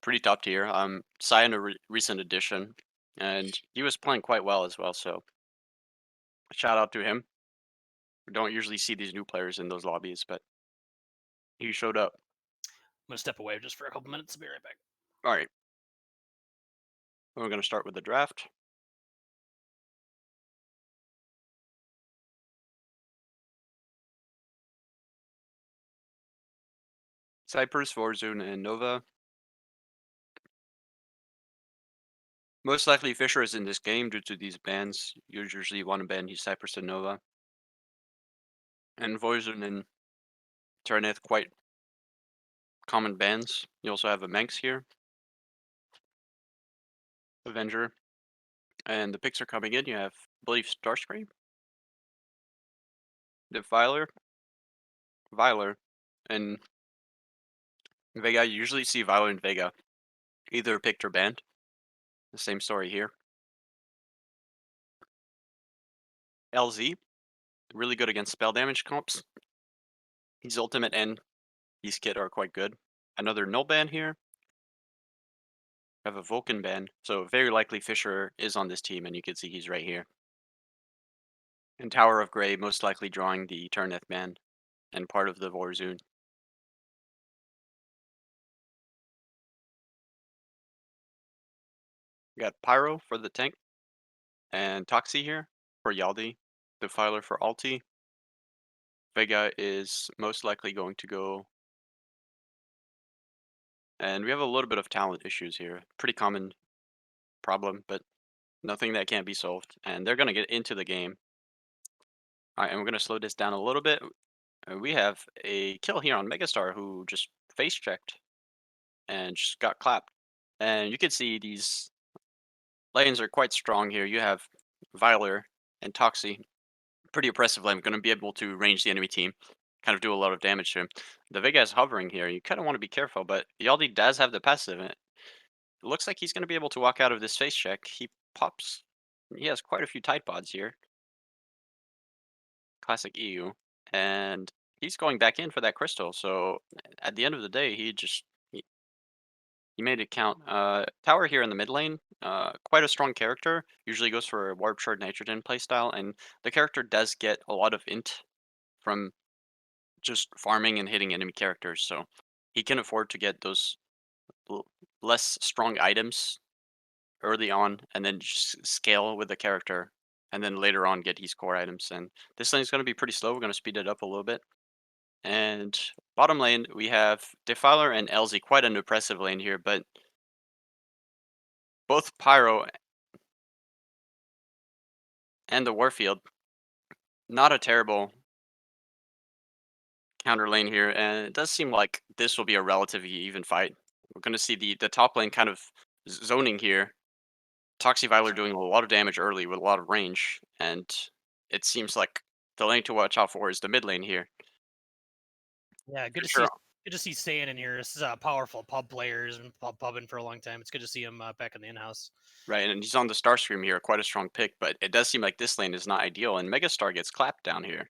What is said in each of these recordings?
pretty top tier. Sion a recent addition, and he was playing quite well as well. So shout out to him. We don't usually see these new players in those lobbies, but he showed up. I'm gonna step away just for a couple minutes. I'll be right back. All right, we're gonna start with the draft. Cypress, Warzone, and Nova. Most likely Fisher is in this game due to these bans. You usually want to ban his Cypress and Nova. And Warzone and Turneth quite common bans. You also have a Manx here, Avenger. And the picks are coming in. You have, I believe, Starscream, Defiler, Viler, and Vega. You usually see Viler and Vega either picked or banned. The same story here. LZ, really good against spell damage comps. His ultimate and his kit are quite good. Another null ban here. I have a Vulcan ban, so very likely Fisher is on this team, and you can see he's right here. And Tower of Grey, most likely drawing the Turneth ban and part of the Warzone. We got Pyro for the tank, and Toxie here for Yaldi. Defiler for Alti. Vega is most likely going to go. And we have a little bit of talent issues here. Pretty common problem, but nothing that can't be solved. And they're going to get into the game. All right, and we're going to slow this down a little bit. We have a kill here on Megastar who just face checked and just got clapped. And you can see these lanes are quite strong here. You have Viler and Toxie. Pretty oppressive lane. Going to be able to range the enemy team, kind of do a lot of damage to him. The Vega is hovering here. You kind of want to be careful, but Yaldi does have the passive. And it looks like he's going to be able to walk out of this face check. He pops. He has quite a few Tide Pods here. Classic EU. And he's going back in for that crystal. So at the end of the day, he made it count. Tower here in the mid lane, quite a strong character. Usually goes for a Warp Shard Nitrogen playstyle, and the character does get a lot of int from just farming and hitting enemy characters. So he can afford to get those l- less strong items early on, and then just scale with the character, and then later on get his core items. And this lane is going to be pretty slow. We're going to speed it up a little bit. And bottom lane, we have Defiler and LZ, quite an impressive lane here, but both Pyro and the Warfield, not a terrible counter lane here, and it does seem like this will be a relatively even fight. We're going to see the top lane kind of zoning here. Toxie doing a lot of damage early with a lot of range, and it seems like the lane to watch out for is the mid lane here. Yeah, good For to see. sure, Good to see staying in here. This is powerful pub players and pubbing for a long time. It's good to see him back in the in-house. right? And he's on the Starscream here, quite a strong pick, but it does seem like this lane is not ideal, and Megastar gets clapped down here.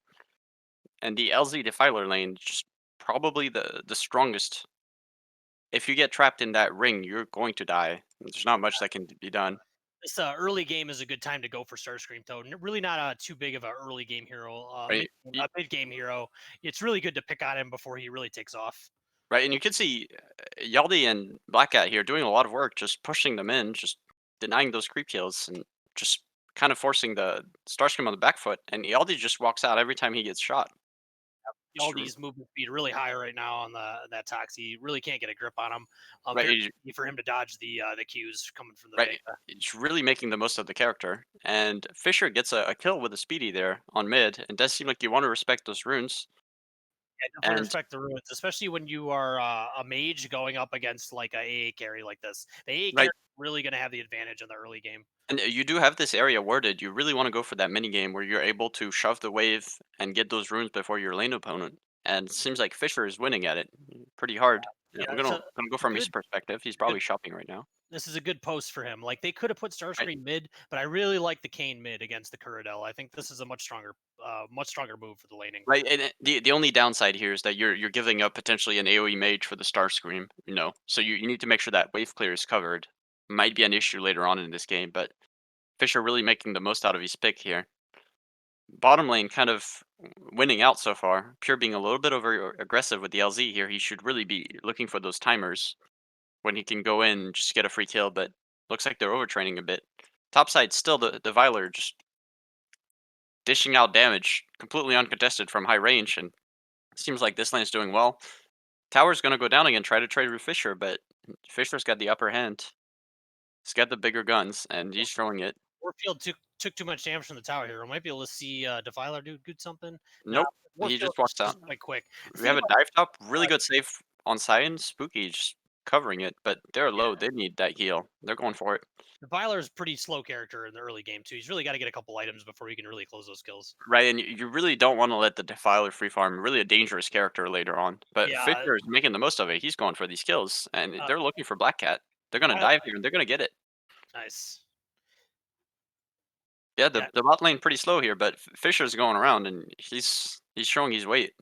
And the LZ Defiler lane, just probably the strongest. If you get trapped in that ring, you're going to die. There's not much that can be done. This early game is a good time to go for Starscream, though. Really not too big of a early game hero. Right? A mid game hero. It's really good to pick on him before he really takes off. Right, and you can see Yaldi and Black Cat here doing a lot of work, just pushing them in, just denying those creep kills, and just kind of forcing the Starscream on the back foot. And Yaldi just walks out every time he gets shot. Just Aldi's movement speed really high right now on that Toxie. Really can't get a grip on him. right, Very easy for him to dodge the Qs coming from the right. Vega. It's really making the most of the character. And Fisher gets a kill with a speedy there on mid. It does seem like you want to respect those runes. Yeah, definitely And respect the ruins, especially when you are a mage going up against like a AA carry like this. The AA carry right, is really going to have the advantage in the early game. and you do have this area worded. You really want to go for that mini game where you're able to shove the wave and get those runes before your lane opponent. And it seems like Fisher is winning at it pretty hard. Yeah, Yeah, we're so gonna go a from his good perspective. He's good probably shopping right now, this is a good post for him. Like, they could have put right? Starscream mid, but I really like the Kane mid against the Kuradel. I think this is a much stronger move for the laning. Right, and the only downside here is that you're giving up potentially an AoE mage for the Starscream, you know? So you need to make sure that wave clear is covered. Might be an issue later on in this game, but Fisher really making the most out of his pick here. Bottom lane kind of winning out so far. Pure being a little bit over aggressive with the LZ here. He should really be looking for those timers when he can go in and just get a free kill, but looks like they're overtraining a bit. Top side still the Viler just dishing out damage completely uncontested from high range, and seems like this lane's doing well. Tower's gonna go down again, try to trade with Fisher, but Fisher's got the upper hand. He's got the bigger guns, and he's throwing it. Warfield took too much damage from the tower here. We might be able to see Defiler do something. Nah, Nope, he Warfield just walks just out. quite quick. The We thing have a about dive top, really uh, good save on Cyan. Spooky just covering it, but they're low. yeah, They need that heal. They're going for it. Defiler is pretty slow character in the early game too. He's really got to get a couple items before he can really close those kills. Right, and you really don't want to let the Defiler free farm. Really a dangerous character later on. But Yeah, Fisher is making the most of it. He's going for these kills, and uh, they're looking for Black Cat. They're gonna I, dive here, and they're gonna get it. nice. Yeah, Yeah, the bot lane pretty slow here, but Fisher's going around, and he's showing his weight.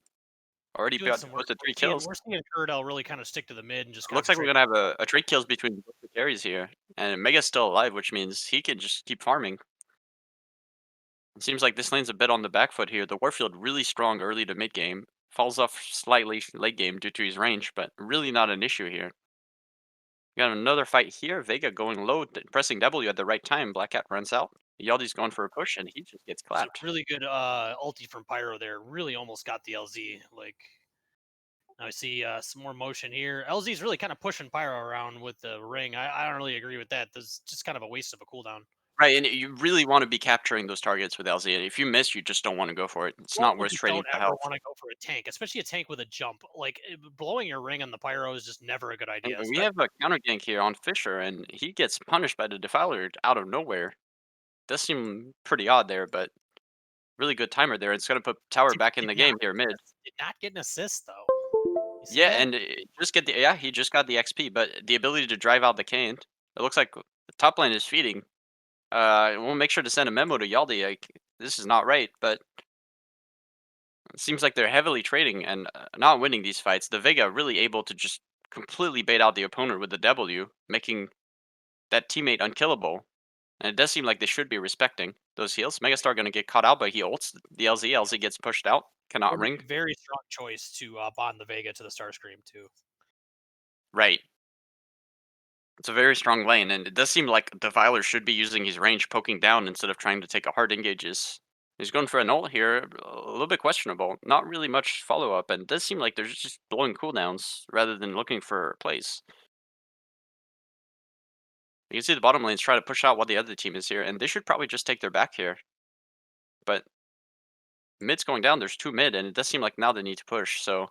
Already doing got some work. posted 3 Seeing kills. we're seeing Kuradel really kind of stick to the mid and just Looks like we're concentrate. gonna have a trade kills between both the carries here, and Mega's still alive, which means he can just keep farming. It seems like this lane's a bit on the back foot here. The Warfield really strong early to mid game, falls off slightly late game due to his range, but really not an issue here. Got another fight here. Vega going low, pressing W at the right time. Black Cat runs out. Yaldi's going for a push, and he just gets Some clapped. really good ulti from Pyro there. Really almost got the LZ. Like, now I see some more motion here. LZ's really kind of pushing Pyro around with the ring. I don't really agree with that. This is just kind of a waste of a cooldown. Right, and you really want to be capturing those targets with LZ. If you miss, you just don't want to go for it. It's You not also worth just trading don't the ever health. want to go for a tank, especially a tank with a jump. Like, blowing your ring on the Pyro is just never a good And idea. we have a counter gank here on Fisher, and he gets punished by the Defiler out of nowhere. Does seem pretty odd there, but really good timer there. It's going to put Tower back in Did the not game here mid. did not get an assist though. You see Yeah, that? and just get the yeah, he just got the XP, but the ability to drive out the cane. It looks like the top lane is feeding. We'll make sure to send a memo to Yaldi. Like this is not right, but it seems like they're heavily trading and not winning these fights. The Vega really able to just completely bait out the opponent with the W, making that teammate unkillable. And it does seem like they should be respecting those heals. Megastar gonna get caught out, but he ults the LZ. LZ gets pushed out. Cannot Would be ring. a very strong choice to bond the Vega to the Starscream too. Right. It's a very strong lane, and it does seem like Defiler should be using his range poking down instead of trying to take a hard engages. He's going for an ult here, a little bit questionable. Not really much follow up, and it does seem like they're just blowing cooldowns rather than looking for plays. You can see the bottom lanes try to push out while the other team is here, and they should probably just take their back here. But mid's going down, there's 2 mid, and it does seem like now they need to push, so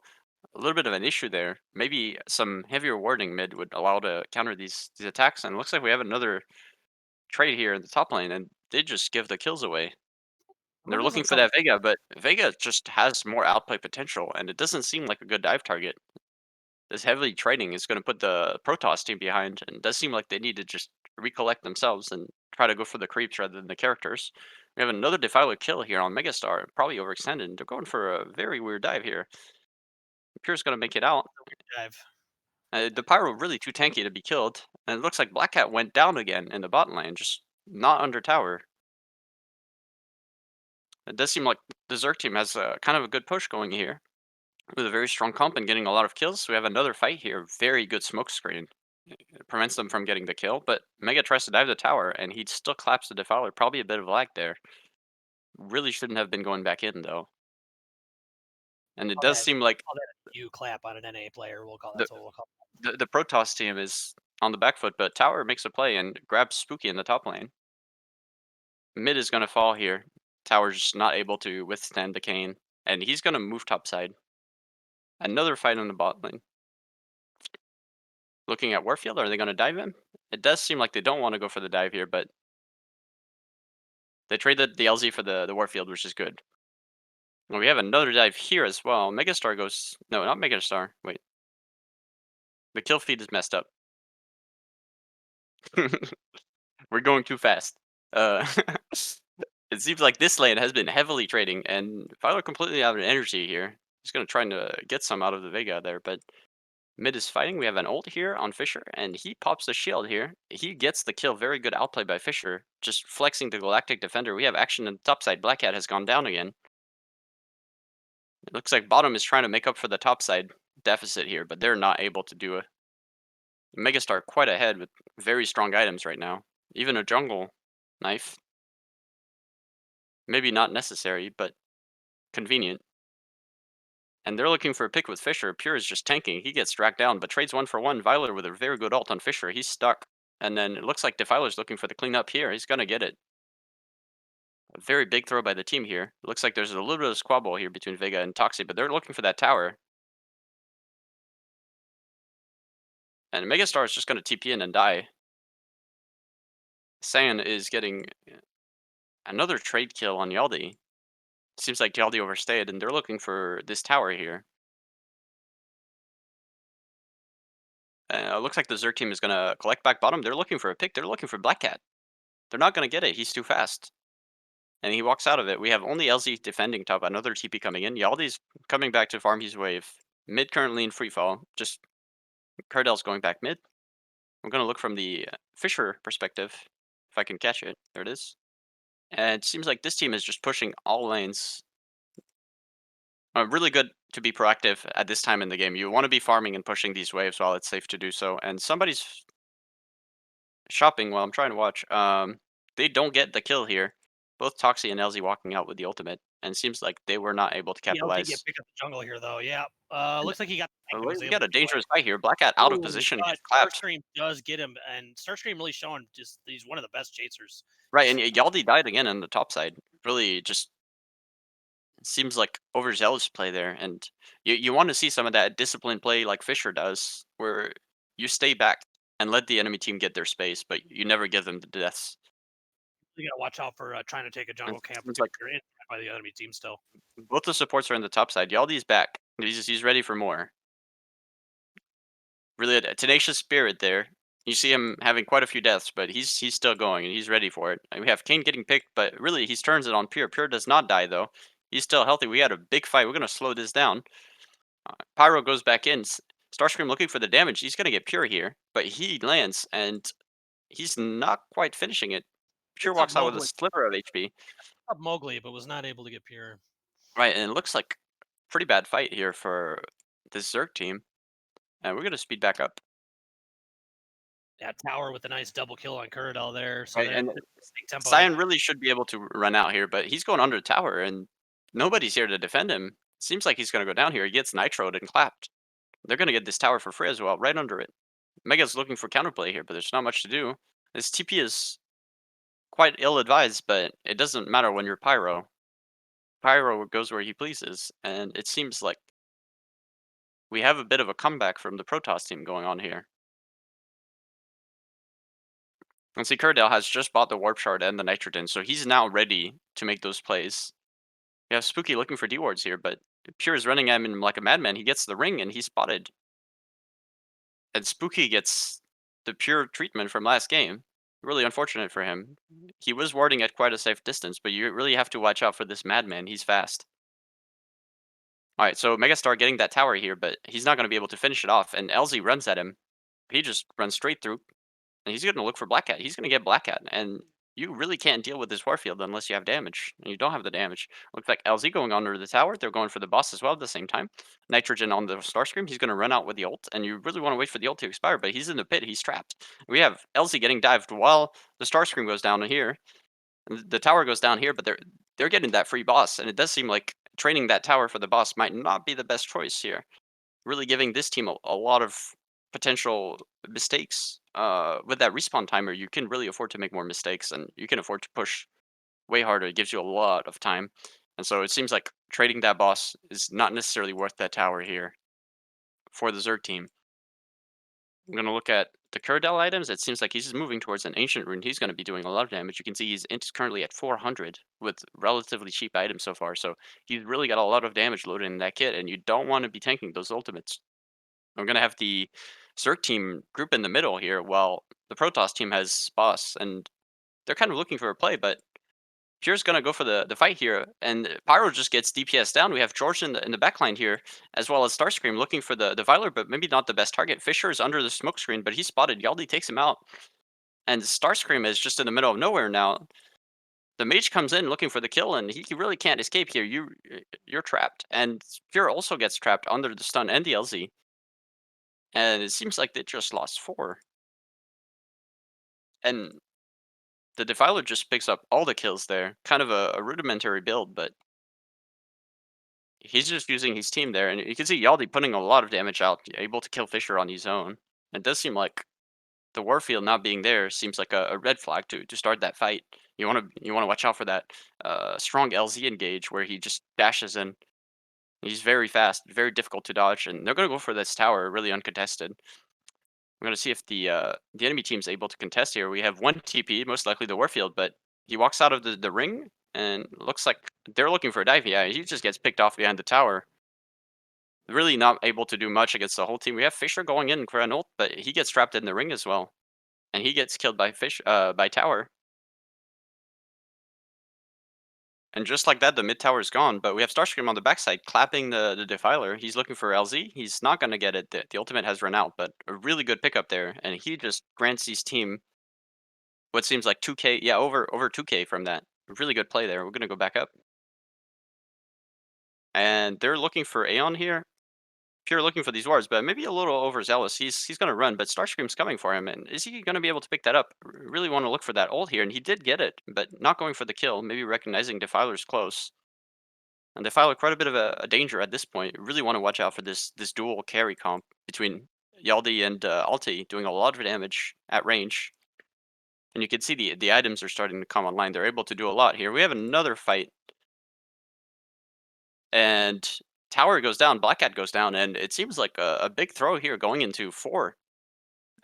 a little bit of an issue there. Maybe some heavier warding mid would allow to counter these attacks, and it looks like we have another trade here in the top lane, and they just give the kills away. Who They're looking doesn't for come? that Vega, but Vega just has more outplay potential, and it doesn't seem like a good dive target. This heavily trading is going to put the Protoss team behind, and it does seem like they need to just recollect themselves and try to go for the creeps rather than the characters. We have another Defiler kill here on Megastar, probably overextended. They're going for a very weird dive here. Pure's going to make it out. Dive. The Pyro really too tanky to be killed, and it looks like Black Cat went down again in the bot lane, just not under tower. It does seem like the Zerg team has kind of a good push going here with a very strong comp and getting a lot of kills. We have another fight here. Very good smoke screen. It prevents them from getting the kill, but Mega tries to dive the tower and he still claps the Defiler. Probably a bit of lag there. Really shouldn't have been going back in though. And it Call does that seem like call that a U clap on an NA player. We'll call the that's what we'll call. the Protoss team is on the back foot, but Tower makes a play and grabs Spooky in the top lane. Mid is going to fall here. Tower's just not able to withstand the cane, and he's going to move topside. Another fight on the bot lane. Looking at Warfield, are they going to dive him? It does seem like they don't want to go for the dive here, but they traded the LZ for the Warfield, which is good. Well, we have another dive here as well. Megastar goes no, not Megastar. Wait, The kill feed is messed up. We're going too fast. Uh, it seems like this lane has been heavily trading, and Veiler completely out of energy here. He's gonna try to get some out of the Vega there, but mid is fighting. We have an ult here on Fisher, and he pops the shield here. He gets the kill. Very good outplay by Fisher, just flexing the Galactic Defender. We have action on the top side. Black Cat has gone down again. It looks like bottom is trying to make up for the top side deficit here, but they're not able to do it. Megastar quite ahead with very strong items right now. Even a jungle knife. Maybe not necessary, but convenient. And they're looking for a pick with Fisher. Pure is just tanking. He gets dragged down, but trades one for one. Veiler with a very good ult on Fisher. He's stuck. And then it looks like Defiler's looking for the cleanup here. He's going to get it. A very big throw by the team here. It looks like there's a little bit of squabble here between Vega and Toxie, but they're looking for that tower. And Megastar is just going to TP in and die. Saiyan is getting another trade kill on Yaldi. Seems like Yaldi overstayed, and they're looking for this tower here. Looks like the Zerg team is going to collect back bottom. They're looking for a pick. They're looking for Black Cat. They're not going to get it. He's too fast. And he walks out of it. We have only LZ defending top. Another TP coming in. Yaldi's coming back to farm his wave. Mid currently in free fall. Just Cardel's going back mid. I'm going to look from the Fisher perspective. If I can catch it. There it is. And it seems like this team is just pushing all lanes. Really good to be proactive at this time in the game. You want to be farming and pushing these waves while it's safe to do so. And somebody's shopping while I'm trying to watch. They don't get the kill here. Both Toxie and LZ walking out with the ultimate, and it seems like they were not able to The LT get capitalize. pick up the jungle here though. Yeah. And Looks like he got the tank and was we able got to a kill it. dangerous fight here. Black Cat out of Oh, position, but gets clapped. Starscream does get him, and Starscream really showing just he's one of the best chasers. Right, and Yaldi died again on the top side. Really, just seems like overzealous play there, and you want to see some of that disciplined play like Fisher does, where you stay back and let the enemy team get their space, but you never give them the deaths. You gotta watch out for trying to take a And jungle camp seems if like you're in by the enemy team still. both the supports are in the top side. Yaldi's back. He's ready for more. Really a tenacious spirit there. You see him having quite a few deaths, but he's still going and he's ready for it. And we have Kane getting picked, but really he turns it on Pure. Pure does not die though. He's still healthy. We had a big fight. We're gonna slow this down. Pyro goes back in. Starscream looking for the damage. He's gonna get Pure here, but he lands and he's not quite finishing it. Pure Picks up walks out with a Mowgli. sliver of HP. Up Mowgli, but was not able to get pure. Right, and it looks like pretty bad fight here for this Zerg team. And we're gonna speed back up. That tower with a nice double kill on Kuradel there. So Right, they're and staying tempo. Sion really should be able to run out here, but he's going under the tower, and nobody's here to defend him. Seems like he's going to go down here. He gets nitroed and clapped. They're going to get this tower for free as well, right under it. Mega's looking for counterplay here, but there's not much to do. This TP is quite ill-advised, but it doesn't matter when you're Pyro. Pyro goes where he pleases, and it seems like we have a bit of a comeback from the Protoss team going on here. And see, Kurdale has just bought the Warp Shard and the Nitrogen, so he's now ready to make those plays. We have Spooky looking for D-wards here, but Pure is running at him like a madman. He gets the ring and he's spotted. And Spooky gets the Pure treatment from last game. Really unfortunate for him. He was warding at quite a safe distance, but you really have to watch out for this madman. He's fast. Alright, so Megastar getting that tower here, but he's not going to be able to finish it off. And LZ runs at him. He just runs straight through. And he's going to look for Black Cat. He's going to get Black Cat. And you really can't deal with this Warfield unless you have damage. And you don't have the damage. Looks like LZ going under the tower. They're going for the boss as well at the same time. Nitrogen on the Starscream. He's going to run out with the ult. And you really want to wait for the ult to expire. But he's in the pit. He's trapped. We have LZ getting dived while the Starscream goes down here. And the tower goes down here. But they're getting that free boss. And it does seem like training that tower for the boss might not be the best choice here. Really giving this team a lot of potential mistakes. With that respawn timer, you can really afford to make more mistakes, and you can afford to push way harder. It gives you a lot of time, and so it seems like trading that boss is not necessarily worth that tower here for the Zerg team. I'm gonna look at the Kurdel items. It seems like he's moving towards an ancient rune. He's gonna be doing a lot of damage. You can see he's currently at 400 with relatively cheap items so far. So he's really got a lot of damage loaded in that kit, and you don't want to be tanking those ultimates. I'm gonna have the Zerg team group in the middle here, while the Protoss team has Boss, and they're kind of looking for a play, but Pure's gonna go for the fight here, and Pyro just gets DPS down. We have George in the backline here, as well as Starscream looking for the Viler, but maybe not the best target. Fisher is under the smoke screen, but he's spotted. Yaldi takes him out, and Starscream is just in the middle of nowhere now. The mage comes in looking for the kill, and he really can't escape here. You're trapped, and Pure also gets trapped under the stun and the LZ, and it seems like they just lost 4. And the Defiler just picks up all the kills there. Kind of a rudimentary build, but he's just using his team there, and you can see Yaldi putting a lot of damage out, able to kill Fisher on his own. It does seem like the Warfield not being there seems like a red flag to start that fight. You want to watch out for that strong LZ engage where he just dashes in. He's very fast, very difficult to dodge, and they're gonna go for this tower, really uncontested. I'm gonna see if the enemy team's able to contest here. We have one TP, most likely the Warfield, but he walks out of the ring, and looks like they're looking for a dive. Yeah, he just gets picked off behind the tower. Really not able to do much against the whole team. We have Fisher going in for an ult, but he gets trapped in the ring as well, and he gets killed by tower. And just like that, the mid tower is gone. But we have Starscream on the backside clapping the Defiler. He's looking for LZ. He's not going to get it. The ultimate has run out, but a really good pickup there, and he just grants his team what seems like 2K. Yeah, over 2K from that. Really good play there. We're going to go back up, and they're looking for Aeon here. Pure looking for these wards, but maybe a little overzealous. He's going to run, but Starscream's coming for him, and is he going to be able to pick that up? Really want to look for that ult here, and he did get it, but not going for the kill. Maybe recognizing Defiler's close. And Defiler quite a bit of a danger at this point. Really want to watch out for this dual carry comp between Yaldi and Alti, doing a lot of damage at range. And you can see the items are starting to come online. They're able to do a lot here. We have another fight, and Tower goes down, Black Cat goes down, and it seems like a big throw here going into 4.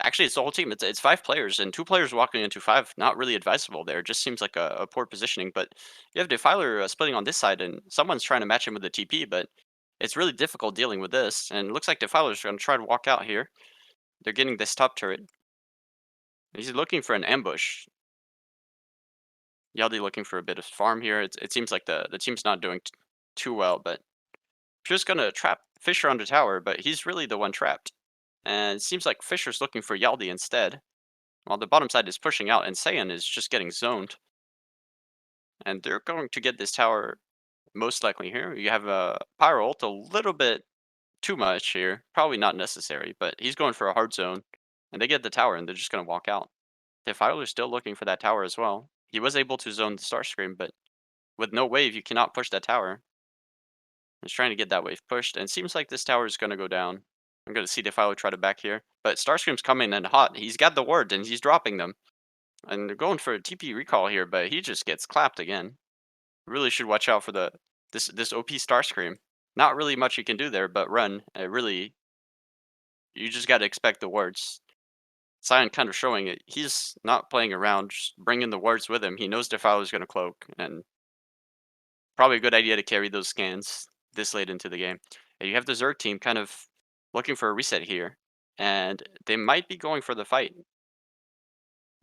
Actually, it's the whole team. It's 5 players, and 2 players walking into 5. Not really advisable there. Just seems like a poor positioning. But you have Defiler splitting on this side, and someone's trying to match him with the TP, but it's really difficult dealing with this. And it looks like Defiler's going to try to walk out here. They're getting this top turret. He's looking for an ambush. Yaldi looking for a bit of farm here. It seems like the team's not doing too well, but just going to trap Fisher under tower, but he's really the one trapped. And it seems like Fisher's looking for Yaldi instead. While the bottom side is pushing out, and Saiyan is just getting zoned. And they're going to get this tower most likely here. You have a Pyro ult a little bit too much here. Probably not necessary, but he's going for a hard zone. And they get the tower, and they're just going to walk out. Defiler's still looking for that tower as well. He was able to zone the Starscream, but with no wave, you cannot push that tower. He's trying to get that wave pushed, and it seems like this tower is going to go down. I'm going to see Defiler try to back here. But Starscream's coming in hot. He's got the wards, and he's dropping them. And they're going for a TP recall here, but he just gets clapped again. Really should watch out for this OP Starscream. Not really much you can do there, but run. Really, you just got to expect the wards. Sion kind of showing it. He's not playing around, just bringing the wards with him. He knows Defiler's going to cloak, and probably a good idea to carry those scans this late into the game. And you have the Zerg team kind of looking for a reset here, and they might be going for the fight.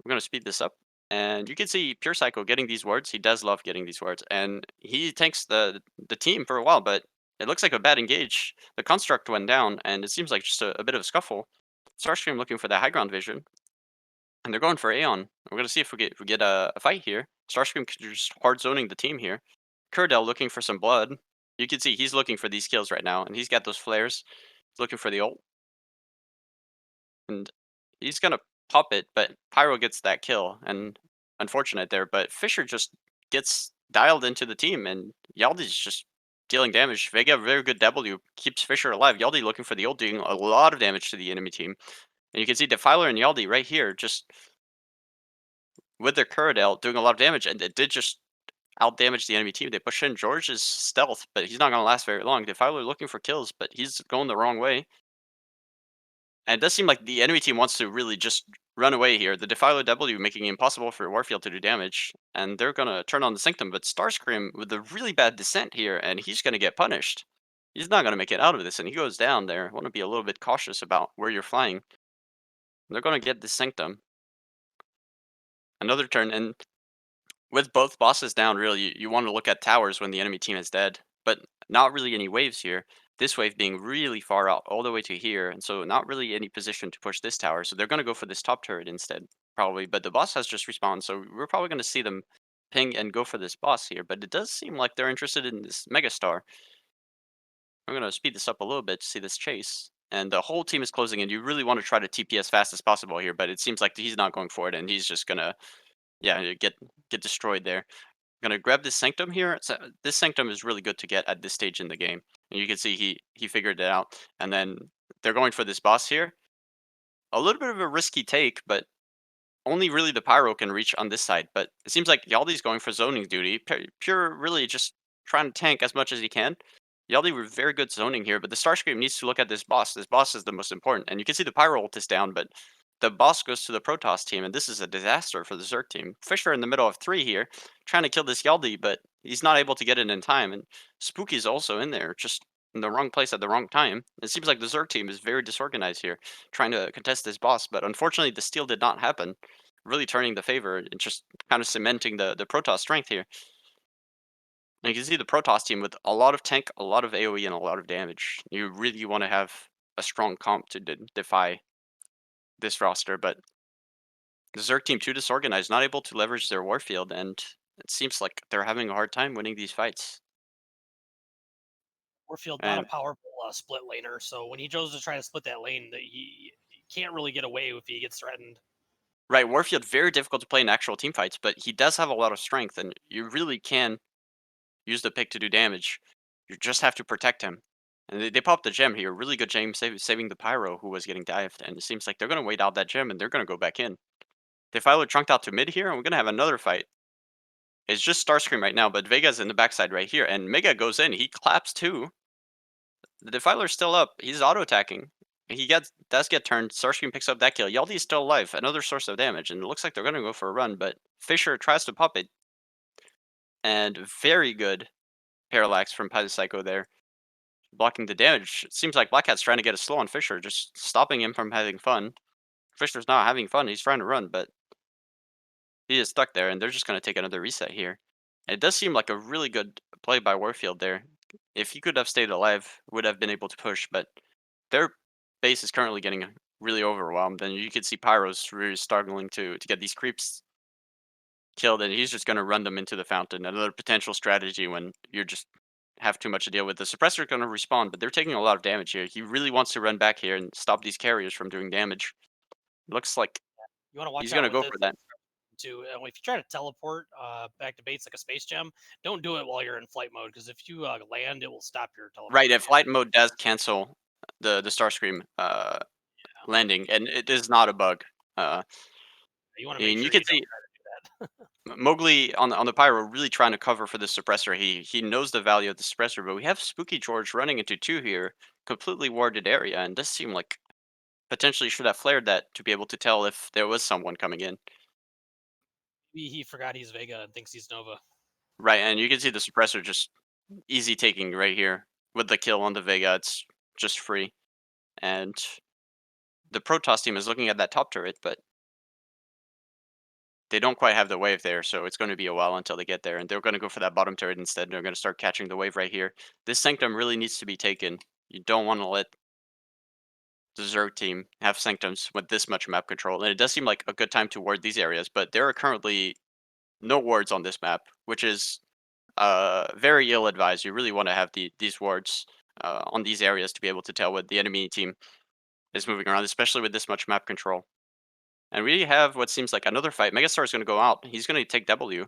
We're going to speed this up. And you can see Pure Psycho getting these wards. He does love getting these wards. And he tanks the team for a while, but it looks like a bad engage. The construct went down, and it seems like just a bit of a scuffle. Starscream looking for that high ground vision. And they're going for Aeon. We're going to see if we get a fight here. Starscream just hard zoning the team here. Kurdell looking for some blood. You can see he's looking for these kills right now, and he's got those flares. He's looking for the ult. And he's gonna pop it, but Pyro gets that kill, and unfortunate there. But Fisher just gets dialed into the team, and Yaldi's just dealing damage. Vega very good W keeps Fisher alive. Yaldi looking for the ult, doing a lot of damage to the enemy team. And you can see Defiler and Yaldi right here, just with their Kuradel doing a lot of damage, and it did just out damage the enemy team. They push in George's stealth, but he's not gonna last very long. Defiler looking for kills, but he's going the wrong way. And it does seem like the enemy team wants to really just run away here. The Defiler W making it impossible for Warfield to do damage. And they're going to turn on the Sanctum, but Starscream with a really bad descent here, and he's going to get punished. He's not going to make it out of this, and he goes down there. Want to be a little bit cautious about where you're flying. They're gonna get the Sanctum. Another turn, and with both bosses down, really, you want to look at towers when the enemy team is dead, but not really any waves here. This wave being really far out, all the way to here, and so not really any position to push this tower. So they're going to go for this top turret instead, probably. But the boss has just respawned, so we're probably going to see them ping and go for this boss here. But it does seem like they're interested in this Megastar. I'm going to speed this up a little bit to see this chase. And the whole team is closing in. You really want to try to TP as fast as possible here, but it seems like he's not going for it, and he's just gonna, yeah, get destroyed there. Gonna grab this Sanctum here. So this Sanctum is really good to get at this stage in the game. And you can see he figured it out. And then they're going for this boss here. A little bit of a risky take, but only really the Pyro can reach on this side. But it seems like Yaldi's going for zoning duty. Pure really just trying to tank as much as he can. Yaldi were very good zoning here, but the Starscream needs to look at this boss. This boss is the most important. And you can see the Pyro ult is down, but the boss goes to the Protoss team, and this is a disaster for the Zerg team. Fisher in the middle of three here, trying to kill this Yaldi, but he's not able to get it in time. And Spooky's also in there, just in the wrong place at the wrong time. It seems like the Zerg team is very disorganized here, trying to contest this boss, but unfortunately the steal did not happen, really turning the favor and just kind of cementing the Protoss strength here. And you can see the Protoss team with a lot of tank, a lot of AoE, and a lot of damage. You really want to have a strong comp to defy this roster, but the Zerg team too disorganized, not able to leverage their warfield, and it seems like they're having a hard time winning these fights. Warfield not a And powerful split laner, so when he chose to try to split that lane, that he can't really get away if he gets threatened. right, Warfield very difficult to play in actual team fights, but he does have a lot of strength, and you really can use the pick to do damage. You just have to protect him. And they popped the gem here, really good gem saving the Pyro who was getting dived, and it seems like they're gonna wait out that gem and they're gonna go back in. They finally trunked out to mid here, and we're gonna have another fight. It's just Starscream right now, but Vega's in the backside right here, and Mega goes in. He claps too. The Defiler's still up. He's auto attacking. Does get turned. Starscream picks up that kill. Yaldi's still alive. Another source of damage, and it looks like they're gonna go for a run. But Fisher tries to pop it, and very good parallax from Psycho there, blocking the damage. It seems like Black Cat's trying to get a slow on Fisher, just stopping him from having fun. Fisher's not having fun. He's trying to run, but he is stuck there, and they're just gonna take another reset here. And it does seem like a really good play by Warfield there. If he could have stayed alive, would have been able to push, but their base is currently getting really overwhelmed, and you can see Pyro's really struggling to get these creeps killed, and he's just going to run them into the fountain. Another potential strategy when you're just have too much to deal with. The suppressor going to respawn, but they're taking a lot of damage here. He really wants to run back here and stop these carriers from doing damage. Looks like You want to he's watch going out to with go this for that. too. If you try to teleport back to base like a space gem, don't do it while you're in flight mode because if you land, it will stop your Right, if teleportation. flight mode does cancel the Starscream landing, and it is not a bug. Uh, You want to make and you sure can you see don't try to do that. Mowgli on the pyro really trying to cover for the suppressor. He knows the value of the suppressor, but we have Spooky George running into two here, completely warded area, and does seem like potentially should have flared that to be able to tell if there was someone coming in. He forgot he's Vega and thinks he's Nova. Right, and you can see the suppressor just easy taking right here with the kill on the Vega. It's just free, and the Protoss team is looking at that top turret, but they don't quite have the wave there, so it's going to be a while until they get there, and they're going to go for that bottom turret instead. They're going to start catching the wave right here. This Sanctum really needs to be taken. You don't want to let the Zerg team have Sanctums with this much map control, and it does seem like a good time to ward these areas, but there are currently no wards on this map, which is very ill-advised. You really want to have these wards on these areas to be able to tell what the enemy team is moving around, especially with this much map control. And we have what seems like another fight. Megastar is going to go out. He's going to take W.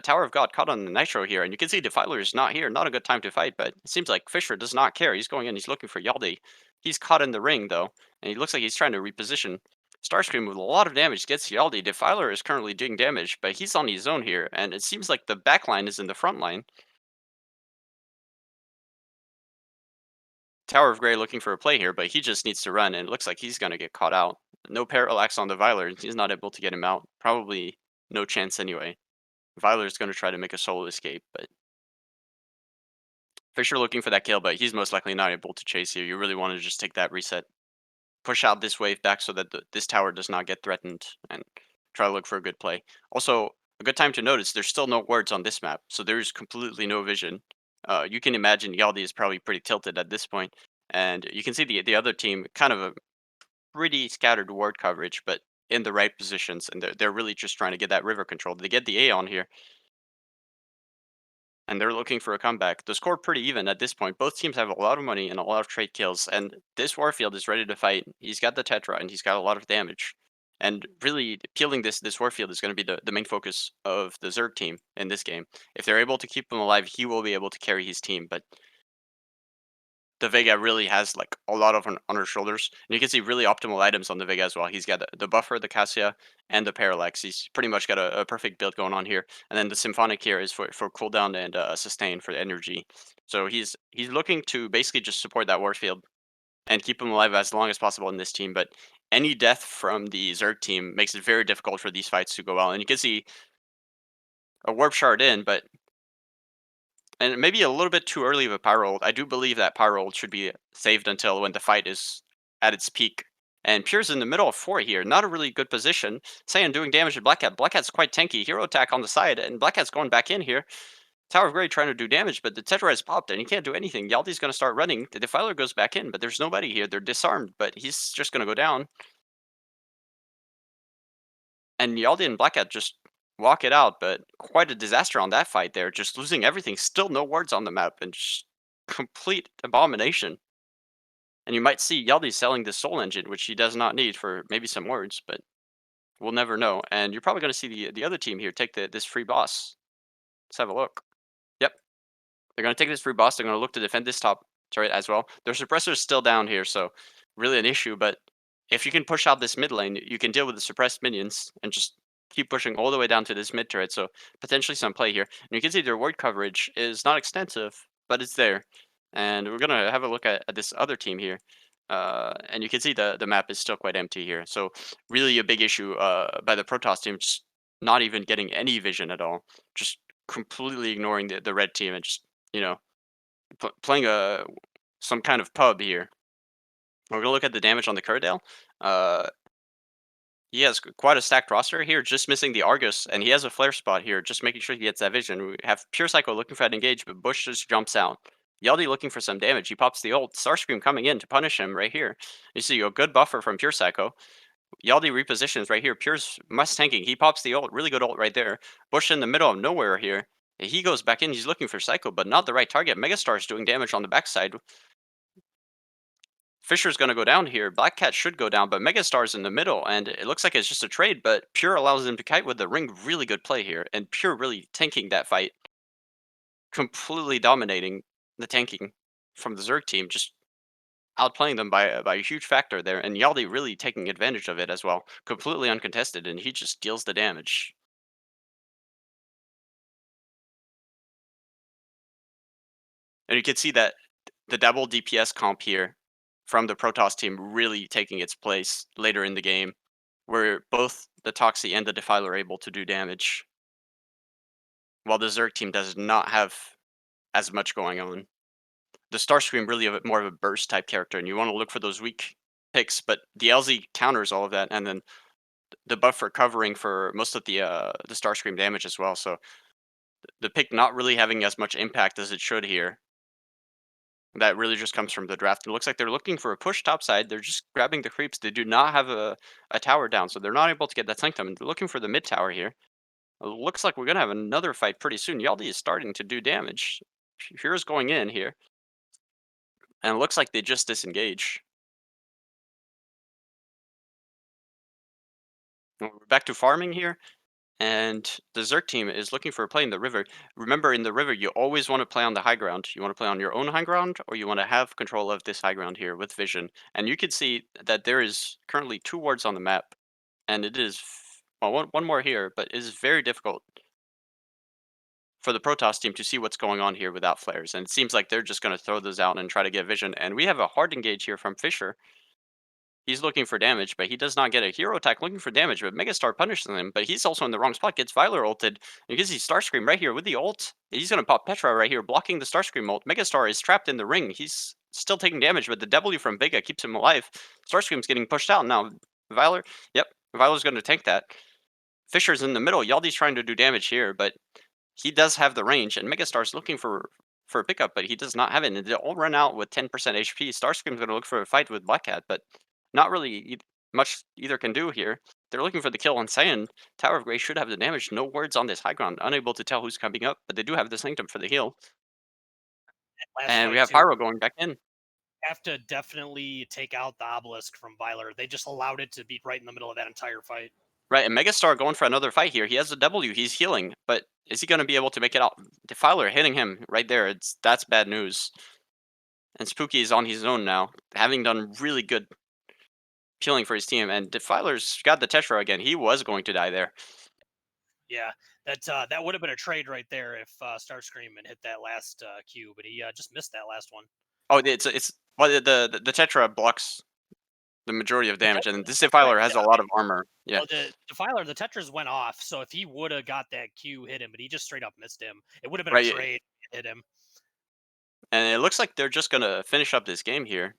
Tower of God caught on the Nitro here. And you can see Defiler is not here. Not a good time to fight, but it seems like Fisher does not care. He's going in. He's looking for Yaldi. He's caught in the ring, though. And he looks like he's trying to reposition. Starscream with a lot of damage gets Yaldi. Defiler is currently doing damage, but he's on his own here. And it seems like the back line is in the front line. Tower of Grey looking for a play here, but he just needs to run. And it looks like he's going to get caught out. No parallax on the Viler. He's not able to get him out. Probably no chance anyway. Viler's going to try to make a solo escape, but Fisher looking for that kill, but he's most likely not able to chase here. You really want to just take that reset. push out this wave back so that this tower does not get threatened and try to look for a good play. Also, a good time to notice there's still no words on this map, so there's completely no vision. You can imagine Yaldi is probably pretty tilted at this point, and you can see the other team kind of a pretty scattered ward coverage, but in the right positions, and they're really just trying to get that river control. They get the Aeon here, and they're looking for a comeback. The score pretty even at this point. Both teams have a lot of money and a lot of trade kills, and this Warfield is ready to fight. He's got the Tetra, and he's got a lot of damage. And really, peeling this Warfield is going to be the main focus of the Zerg team in this game. If they're able to keep him alive, he will be able to carry his team. But the Vega really has like a lot of on her shoulders, and you can see really optimal items on the Vega as well. He's got the buffer, the Cassia, and the Parallax. He's pretty much got a perfect build going on here. And then the Symphonic here is for cooldown and sustain for the energy. So he's looking to basically just support that Warfield and keep him alive as long as possible in this team. But any death from the Zerg team makes it very difficult for these fights to go well. And you can see a warp shard in, but and maybe a little bit too early of a pyro ult. I do believe that pyro ult should be saved until when the fight is at its peak. And Pure's in the middle of 4 here, not a really good position. Saiyan doing damage to Black Cat. Black Cat's quite tanky. Hero attack on the side, and Black Cat's going back in here. Tower of Grey trying to do damage, but the Tetra has popped and he can't do anything. Yaldi's going to start running. The Defiler goes back in, but there's nobody here. They're disarmed, but he's just going to go down. And Yaldi and Black Cat just walk it out, but quite a disaster on that fight there. Just losing everything. Still no wards on the map, and just complete abomination. And you might see Yaldi selling the Soul Engine, which he does not need for maybe some words, but we'll never know. And you're probably going to see the other team here take this free boss. Let's have a look. Yep, they're going to take this free boss. They're going to look to defend this top turret as well. Their suppressor's still down here, so really an issue. But if you can push out this mid lane, you can deal with the suppressed minions and just keep pushing all the way down to this mid turret. So potentially some play here. And you can see their ward coverage is not extensive, but it's there. And we're gonna have a look at this other team here. And you can see the map is still quite empty here. So really a big issue by the Protoss team, just not even getting any vision at all. Just completely ignoring the red team and just, you know, playing some kind of pub here. We're gonna look at the damage on the Curdale. Uh, he has quite a stacked roster here, just missing the Argus, and he has a flare spot here, just making sure he gets that vision. We have Pure Psycho looking for that engage, but Bush just jumps out. Yaldi looking for some damage. He pops the ult. Starscream coming in to punish him right here. You see a good buffer from Pure Psycho. Yaldi repositions right here. Pure's must tanking. He pops the ult. Really good ult right there. Bush in the middle of nowhere here. He goes back in. He's looking for Psycho, but not the right target. Megastar's doing damage on the backside. Fisher's going to go down here. Black Cat should go down, but Megastar's in the middle, and it looks like it's just a trade, but Pure allows him to kite with the ring. Really good play here, and Pure really tanking that fight, completely dominating the tanking from the Zerg team, just outplaying them by a huge factor there, and Yaldi really taking advantage of it as well. Completely uncontested, and he just deals the damage. And you can see that the double DPS comp here from the Protoss team really taking its place later in the game, where both the Toxie and the Defiler are able to do damage, while the Zerg team does not have as much going on. The Starscream really more of a burst type character, and you want to look for those weak picks, but the LZ counters all of that, and then the buffer covering for most of the Starscream damage as well. So the pick not really having as much impact as it should here. That really just comes from the draft. It looks like they're looking for a push topside. They're just grabbing the creeps. They do not have a tower down, so they're not able to get that sanctum. And they're looking for the mid tower here. It looks like we're gonna have another fight pretty soon. Yaldi is starting to do damage. Here's going in here, and it looks like they just disengage. We're back to farming here. And the Zerg team is looking for a play in the river. Remember, in the river, you always want to play on the high ground. You want to play on your own high ground, or you want to have control of this high ground here with vision. And you can see that there is currently 2 wards on the map, and it is well, one more here, but it is very difficult for the Protoss team to see what's going on here without flares. And it seems like they're just going to throw those out and try to get vision. And we have a hard engage here from Fisher. He's looking for damage, but he does not get a hero attack looking for damage, but Megastar punishes him, but he's also in the wrong spot, gets Viler ulted. You can see Starscream right here with the ult. He's going to pop Petra right here, blocking the Starscream ult. Megastar is trapped in the ring. He's still taking damage, but the W from Vega keeps him alive. Starscream's getting pushed out now. Vyler, yep, Vyler's going to tank that. Fisher's in the middle. Yaldi's trying to do damage here, but he does have the range, and Megastar's looking for a pickup, but he does not have it. And they all run out with 10% HP. Starscream's going to look for a fight with Black Cat, but not really much either can do here. They're looking for the kill on Saiyan. Tower of Grace should have the damage. No words on this high ground. Unable to tell who's coming up, but they do have the Sanctum for the heal. Last And we fight have too. Pyro going back in. Have to definitely take out the obelisk from Vyler. They just allowed it to be right in the middle of that entire fight. Right, and Megastar going for another fight here. He has a W. He's healing, but is he going to be able to make it out? Defiler hitting him right there. That's bad news. And Spooky is on his own now, having done really good killing for his team. And Defiler's got the Tetra again. He was going to die there. Yeah, that would have been a trade right there if Starscream had hit that last Q, but he just missed that last one. Oh, it's well the Tetra blocks the majority of The damage, and Tetra, this that's right. Defiler has Yeah, a lot of armor. Yeah, well, the Defiler, the Tetras went off, so if he would have got that Q, hit him, but he just straight up missed him. It would have been a right. trade. Hit him. And it looks like they're just gonna finish up this game here.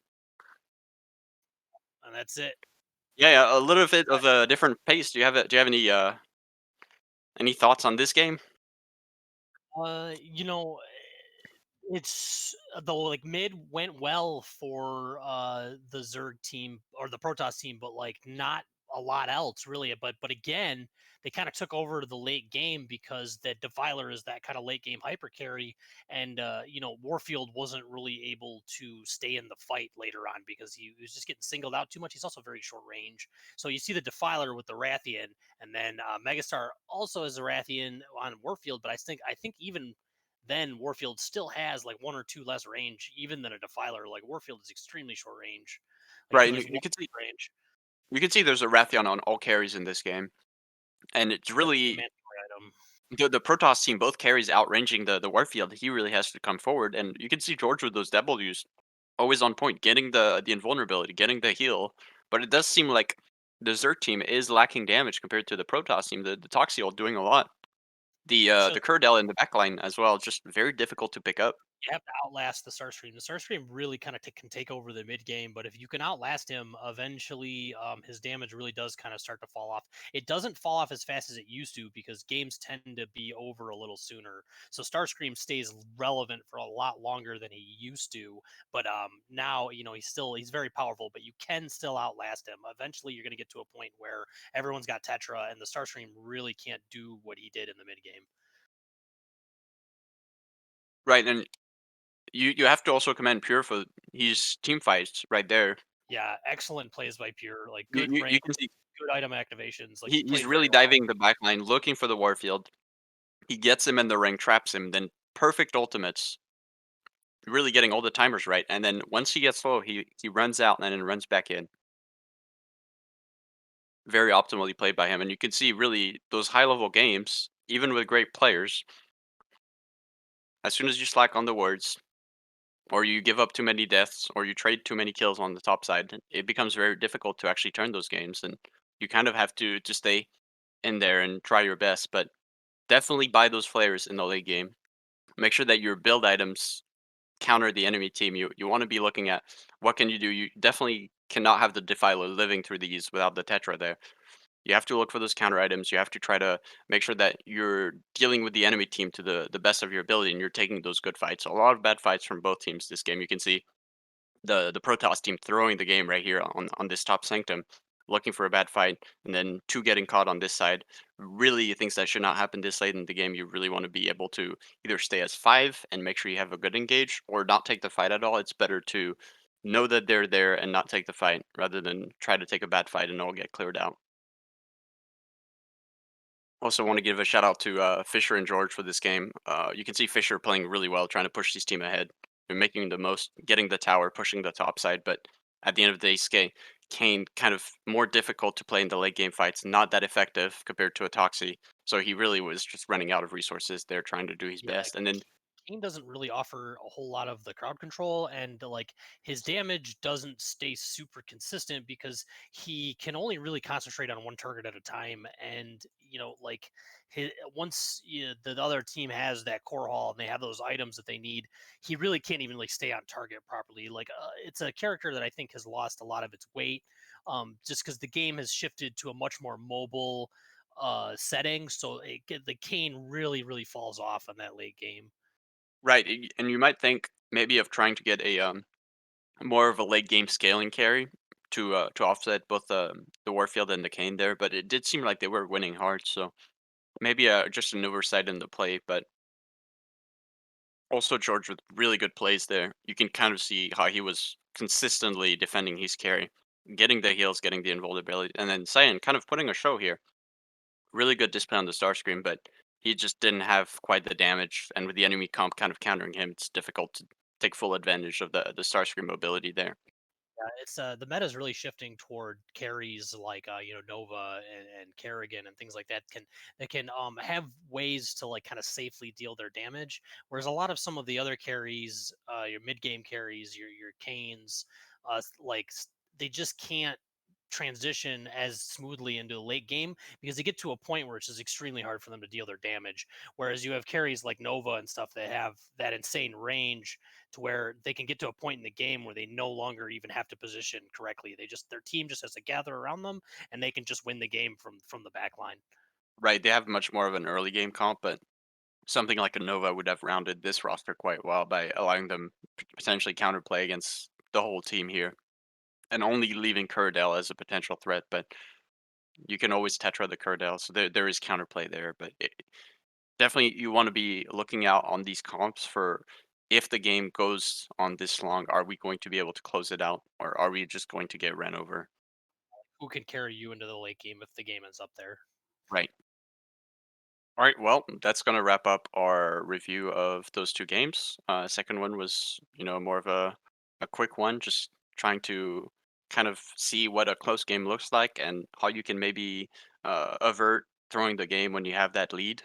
And that's it. Yeah, yeah, a little bit of a different pace. Do you have any thoughts on this game? You know, it's the like mid went well for the Zerg team or the Protoss team, but like not a lot else really. But again, they kind of took over the late game because that Defiler is that kind of late game hyper carry, and Warfield wasn't really able to stay in the fight later on because he was just getting singled out too much. He's also very short range, so you see the Defiler with the Rathian, and then Megastar also has a Rathian on Warfield, but I think even then Warfield still has like one or two less range even than a Defiler. Like Warfield is extremely short range. Like I Right, think and there's one range. you can see there's a Rathion on all carries in this game, and it's That's the really mandatory item. the Protoss team both carries outranging the Warfield. He really has to come forward, and you can see George with those W's always on point, getting the invulnerability, getting the heal. But it does seem like the Zerg team is lacking damage compared to the Protoss team. The Toxiel doing a lot. So The Kurdel in the backline as well, just very difficult to pick up. you have to outlast the Starscream. The Starscream really kind of can take over the mid game, but if you can outlast him, eventually his damage really does kind of start to fall off. It doesn't fall off as fast as it used to because games tend to be over a little sooner. So Starscream stays relevant for a lot longer than he used to. But now he's very powerful, but you can still outlast him. Eventually, you're going to get to a point where everyone's got Tetra, and the Starscream really can't do what he did in the mid game. Right, and you have to also commend Pure for his team fights right there. Yeah, excellent plays by Pure, like good range, You can see good item activations. Like he he's played very really well. diving the backline, looking for the Warfield. He gets him in the ring, traps him, then perfect ultimates, really getting all the timers right. And then once he gets low, he runs out and then runs back in. Very optimally played by him. And you can see really those high level games, even with great players, as soon as you slack on the words, or you give up too many deaths, or you trade too many kills on the top side, it becomes very difficult to actually turn those games. And you kind of have to stay in there and try your best. But definitely buy those flares in the late game. Make sure that your build items counter the enemy team. You want to be looking at what can you do. You definitely cannot have the Defiler living through these without the Tetra there. You have to look for those counter items. You have to try to make sure that you're dealing with the enemy team to the best of your ability, and you're taking those good fights. A lot of bad fights from both teams this game. You can see the Protoss team throwing the game right here on this top sanctum, looking for a bad fight, and then two getting caught on this side. Really things that should not happen this late in the game. You really want to be able to either stay as five and make sure you have a good engage, or not take the fight at all. It's better to know that they're there and not take the fight rather than try to take a bad fight and all get cleared out. Also, want to give a shout out to Fisher and George for this game. You can see Fisher playing really well, trying to push his team ahead. They're making the most, getting the tower, pushing the top side. But at the end of the day, Kane kind of more difficult to play in the late game fights, not that effective compared to a Toxie. So he really was just running out of resources there, trying to do his Yeah, best. And then Kane doesn't really offer a whole lot of the crowd control, and like his damage doesn't stay super consistent because he can only really concentrate on one target at a time. And like once the other team has that core haul and they have those items that they need, he really can't even like stay on target properly. Like it's a character that I think has lost a lot of its weight, just because the game has shifted to a much more mobile setting. So the Kane really falls off on that late game. Right, and you might think maybe of trying to get a more of a late game scaling carry to offset both the Warfield and the Kane there, but it did seem like they were winning hard, so maybe just an oversight in the play, but also George with really good plays there. You can kind of see how he was consistently defending his carry, getting the heals, getting the invulnerability, and then Cyan kind of putting a show here. Really good discipline on the Starscream, but he just didn't have quite the damage, and with the enemy comp kind of countering him, it's difficult to take full advantage of the Starscream mobility there. Yeah, it's the meta is really shifting toward carries like Nova and Kerrigan and things like that can have ways to like kind of safely deal their damage. Whereas a lot of some of the other carries, your mid game carries, your Canes, they just can't transition as smoothly into the late game because they get to a point where it's just extremely hard for them to deal their damage. Whereas you have carries like Nova and stuff that have that insane range to where they can get to a point in the game where they no longer even have to position correctly. Their team just has to gather around them and they can just win the game from the back line. Right, they have much more of an early game comp, but something like a Nova would have rounded this roster quite well by allowing them potentially counterplay against the whole team here, and only leaving Curdell as a potential threat. But you can always Tetra the Curdell, so there is counterplay there. But definitely, you want to be looking out on these comps for if the game goes on this long, are we going to be able to close it out, or are we just going to get ran over? Who can carry you into the late game if the game ends up there? Right. All right, well, that's going to wrap up our review of those two games. Second one was, more of a quick one, just trying to kind of see what a close game looks like and how you can maybe avert throwing the game when you have that lead.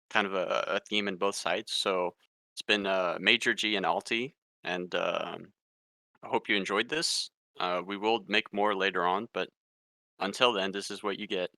Kind of a theme in both sides. So it's been Major G and Alti, and I hope you enjoyed this. We will make more later on, but until then, this is what you get.